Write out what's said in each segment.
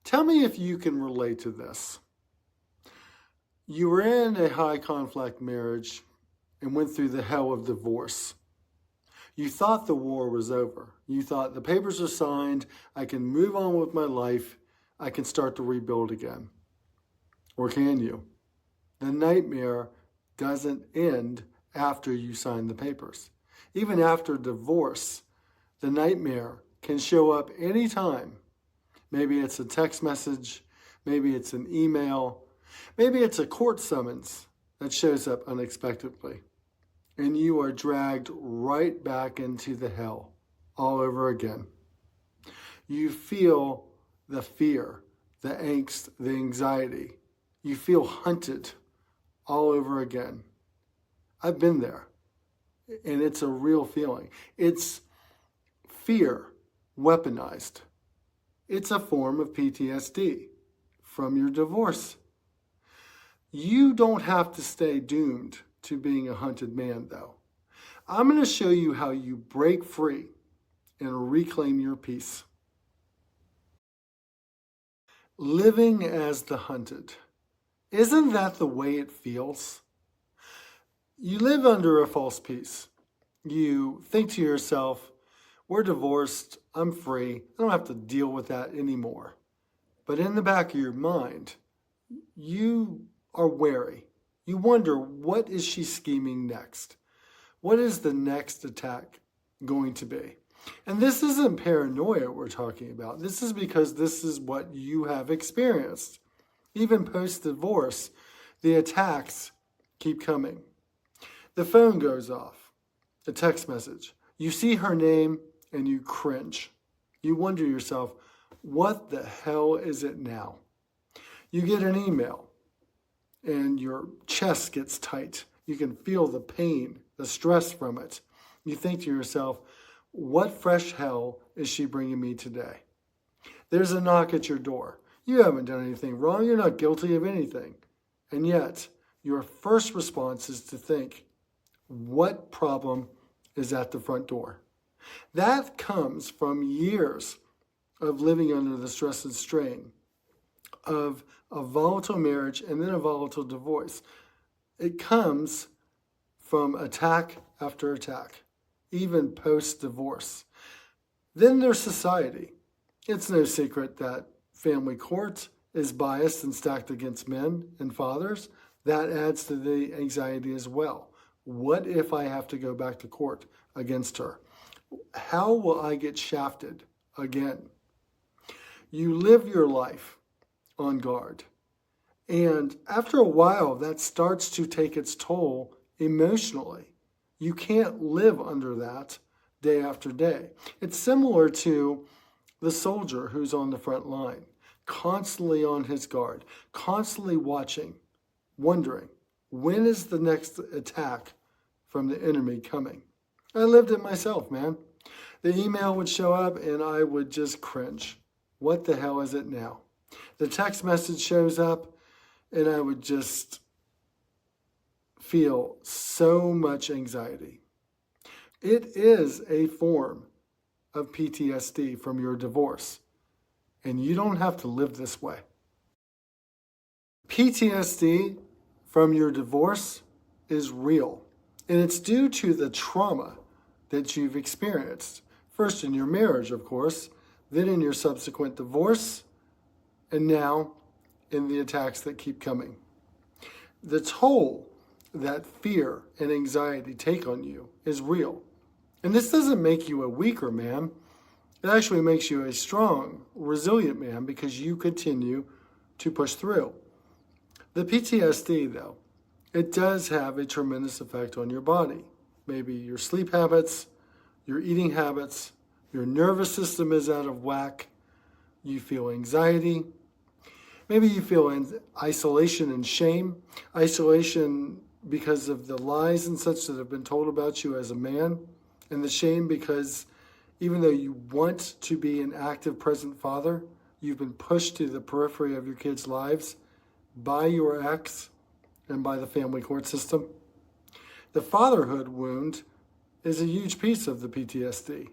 Tell me if you can relate to this. You were in a high conflict marriage and went through the hell of divorce. You thought the war was over. You thought the papers are signed, I can move on with my life, I can start to rebuild again. Or can you? The nightmare doesn't end after you sign the papers. Even after divorce, the nightmare can show up anytime. Maybe it's a text message, maybe it's an email, maybe it's a court summons that shows up unexpectedly. And you are dragged right back into the hell all over again. You feel the fear, the angst, the anxiety. You feel hunted all over again. I've been there, and it's a real feeling. It's fear weaponized. It's a form of PTSD from your divorce. You don't have to stay doomed to being a hunted man, though. I'm going to show you how you break free and reclaim your peace. Living as the hunted. Isn't that the way it feels? You live under a false peace. You think to yourself, we're divorced, I'm free, I don't have to deal with that anymore. But in the back of your mind, you are wary. You wonder, what is she scheming next? What is the next attack going to be? And this isn't paranoia we're talking about. This is because this is what you have experienced. Even post-divorce, the attacks keep coming. The phone goes off, a text message. You see her name and you cringe. You wonder to yourself, what the hell is it now? You get an email and your chest gets tight. You can feel the pain, the stress from it. You think to yourself, what fresh hell is she bringing me today? There's a knock at your door. You haven't done anything wrong. You're not guilty of anything. And yet, your first response is to think, what problem is at the front door? That comes from years of living under the stress and strain of a volatile marriage and then a volatile divorce. It comes from attack after attack, even post-divorce. Then there's society. It's no secret that family court is biased and stacked against men and fathers. That adds to the anxiety as well. What if I have to go back to court against her? How will I get shafted again? You live your life on guard. And after a while, that starts to take its toll emotionally. You can't live under that day after day. It's similar to the soldier who's on the front line, constantly on his guard, constantly watching, wondering, when is the next attack from the enemy coming? I lived it myself, man. The email would show up and I would just cringe. What the hell is it now? The text message shows up and I would just feel so much anxiety. It is a form of PTSD from your divorce, and you don't have to live this way. PTSD from your divorce is real, and it's due to the trauma that you've experienced. First in your marriage, of course, then in your subsequent divorce, and now in the attacks that keep coming. The toll that fear and anxiety take on you is real. And this doesn't make you a weaker man. It actually makes you a strong, resilient man because you continue to push through. The PTSD, though, it does have a tremendous effect on your body. Maybe your sleep habits, your eating habits, your nervous system is out of whack, you feel anxiety, maybe you feel isolation and shame, isolation because of the lies and such that have been told about you as a man, and the shame because even though you want to be an active, present father, you've been pushed to the periphery of your kids' lives by your ex and by the family court system. The fatherhood wound is a huge piece of the PTSD.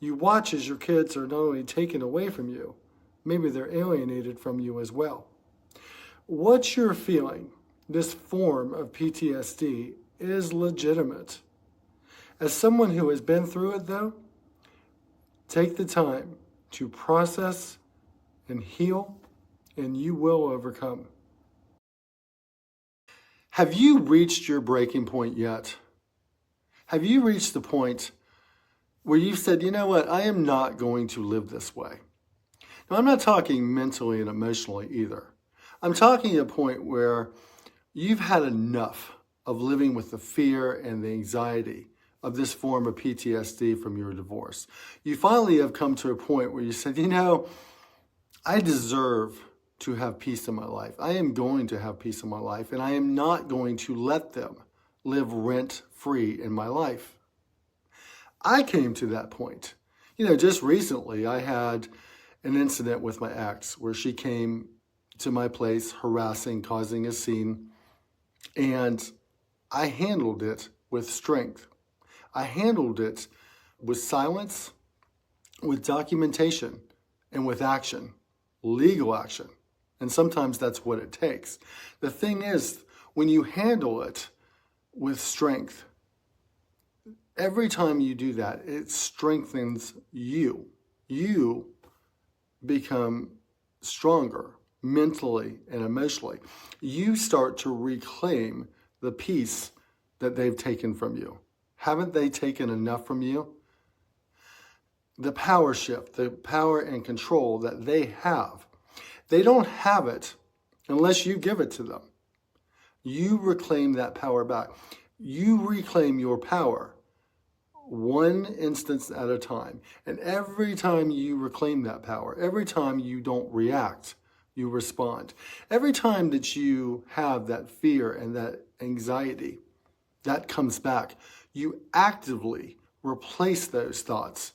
You watch as your kids are not only taken away from you, Maybe they're alienated from you as well. What you're feeling, this form of PTSD, is legitimate. As someone who has been through it, though, take the time to process and heal, and you will overcome. Have you reached your breaking point yet? Have you reached the point where you've said, you know what, I am not going to live this way? Now, I'm not talking mentally and emotionally either. I'm talking a point where you've had enough of living with the fear and the anxiety of this form of PTSD from your divorce. You finally have come to a point where you said, you know, I deserve to have peace in my life. I am going to have peace in my life, and I am not going to let them live rent-free in my life. I came to that point. Just recently I had an incident with my ex where she came to my place harassing, causing a scene, and I handled it with strength. I handled it with silence, with documentation, and with action, legal action. And sometimes that's what it takes. The thing is, when you handle it with strength, every time you do that, it strengthens you. You become stronger mentally and emotionally. You start to reclaim the peace that they've taken from you. Haven't they taken enough from you? The power shift, the power and control that they have, they don't have it unless you give it to them. You reclaim that power back. You reclaim your power one instance at a time. And every time you reclaim that power, every time you don't react, you respond. Every time that you have that fear and that anxiety, that comes back, you actively replace those thoughts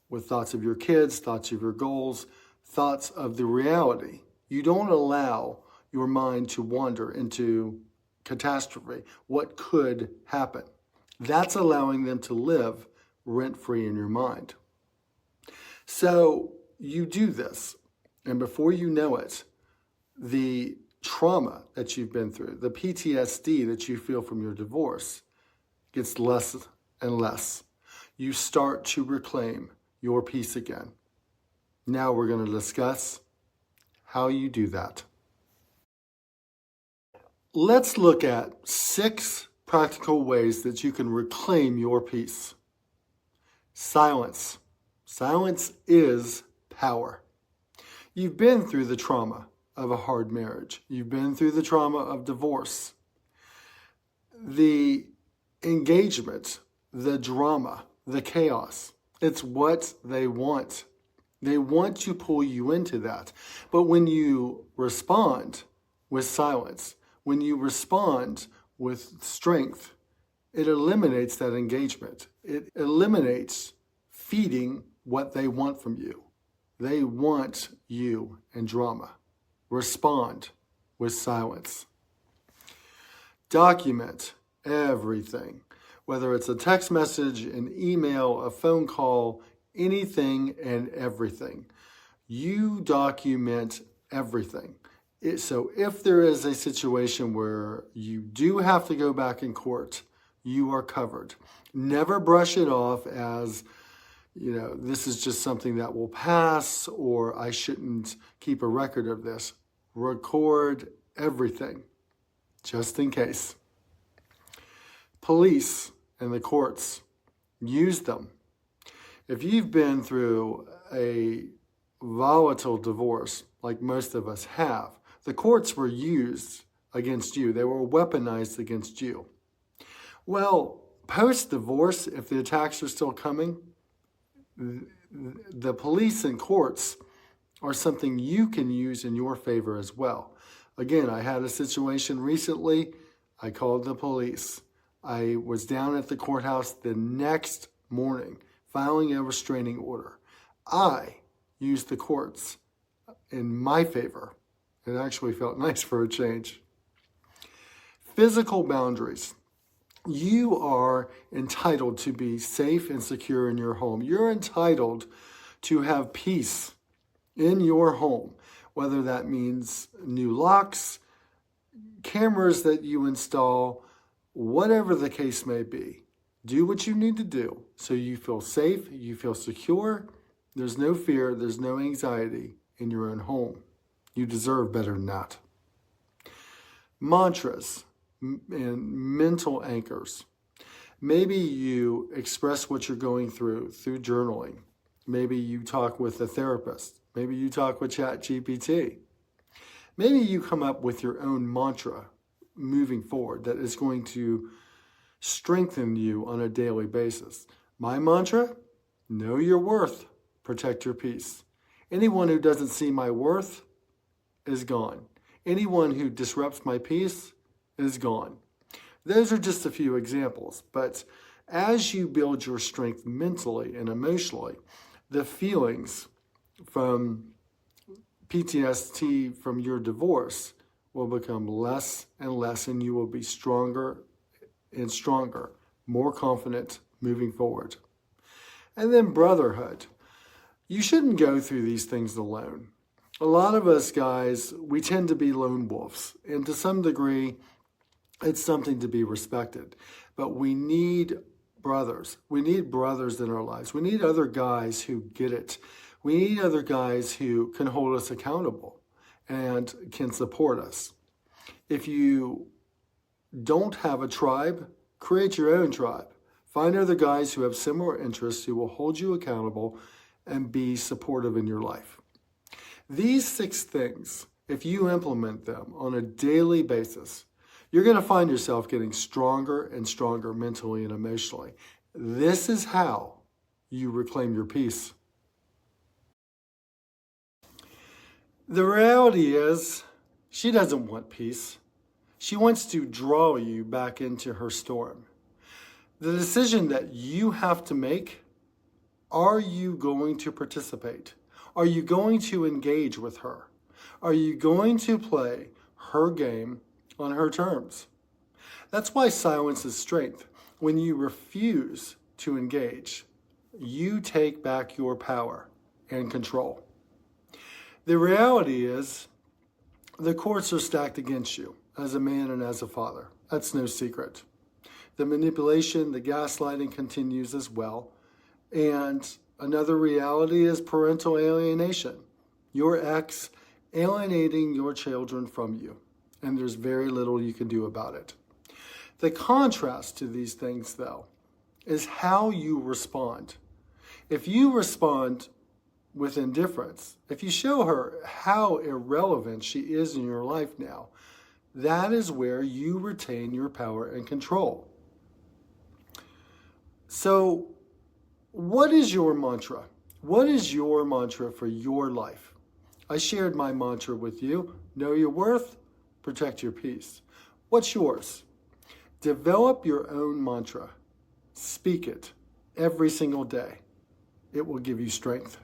with thoughts of your kids, thoughts of your goals, thoughts of the reality. You don't allow your mind to wander into catastrophe, what could happen. That's allowing them to live rent-free in your mind. So you do this, and before you know it, the trauma that you've been through, the PTSD that you feel from your divorce, gets less and less. You start to reclaim your peace again. Now we're going to discuss how you do that. Let's look at 6 practical ways that you can reclaim your peace. Silence. Silence is power. You've been through the trauma of a hard marriage. You've been through the trauma of divorce. The engagement, the drama, the chaos, it's what they want. They want to pull you into that. But when you respond with silence, when you respond with strength, it eliminates that engagement. It eliminates feeding what they want from you. They want you in drama. Respond with silence. Document everything, whether it's a text message, an email, a phone call, anything and everything. You document everything. So if there is a situation where you do have to go back in court, you are covered. Never brush it off as, this is just something that will pass, or I shouldn't keep a record of this. Record everything, just in case. Police and the courts, use them. If you've been through a volatile divorce, like most of us have, the courts were used against you. They were weaponized against you. Well, post-divorce, if the attacks are still coming, the police and courts are something you can use in your favor as well. Again, I had a situation recently. I called the police. I was down at the courthouse the next morning filing a restraining order. I used the courts in my favor. It actually felt nice for a change. Physical boundaries. You are entitled to be safe and secure in your home. You're entitled to have peace in your home, whether that means new locks, cameras that you install, whatever the case may be. Do what you need to do so you feel safe, you feel secure, there's no fear, there's no anxiety in your own home. You deserve better than that. Mantras and mental anchors. Maybe you express what you're going through journaling. Maybe you talk with a therapist. Maybe you talk with ChatGPT. Maybe you come up with your own mantra moving forward that is going to strengthen you on a daily basis. My mantra: know your worth, protect your peace. Anyone who doesn't see my worth is gone. Anyone who disrupts my peace is gone. Those are just a few examples, but as you build your strength mentally and emotionally, the feelings from PTSD from your divorce will become less and less, and you will be stronger and stronger, more confident moving forward. And then brotherhood. You shouldn't go through these things alone. A lot of us guys, we tend to be lone wolves, and to some degree, it's something to be respected. But we need brothers. We need brothers in our lives. We need other guys who get it. We need other guys who can hold us accountable and can support us. If you don't have a tribe, create your own tribe. Find other guys who have similar interests who will hold you accountable and be supportive in your life. These 6 things, if you implement them on a daily basis, you're going to find yourself getting stronger and stronger mentally and emotionally. This is how you reclaim your peace. The reality is, she doesn't want peace. She wants to draw you back into her storm. The decision that you have to make: are you going to participate? Are you going to engage with her? Are you going to play her game on her terms? That's why silence is strength. When you refuse to engage, you take back your power and control. The reality is, the courts are stacked against you as a man and as a father. That's no secret. The manipulation, the gaslighting continues as well. And another reality is parental alienation. Your ex alienating your children from you. And there's very little you can do about it. The contrast to these things, though, is how you respond. If you respond with indifference, if you show her how irrelevant she is in your life now, that is where you retain your power and control. So, what is your mantra? What is your mantra for your life? I shared my mantra with you. Know your worth, protect your peace. What's yours? Develop your own mantra. Speak it every single day. It will give you strength.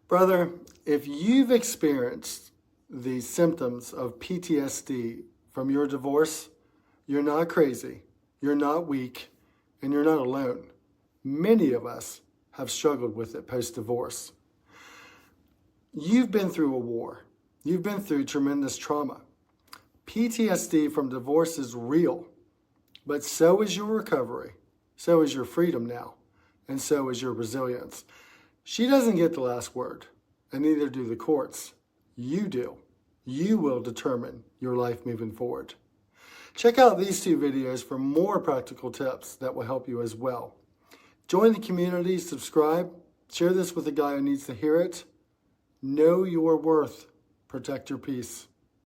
Brother, if you've experienced the symptoms of PTSD from your divorce, you're not crazy, you're not weak, and you're not alone. Many of us have struggled with it post-divorce. You've been through a war. You've been through tremendous trauma. PTSD from divorce is real, but so is your recovery, so is your freedom now, and so is your resilience. She doesn't get the last word, and neither do the courts. You do. You will determine your life moving forward. Check out these 2 videos for more practical tips that will help you as well. Join the community, subscribe, share this with a guy who needs to hear it. Know your worth. Protect your peace.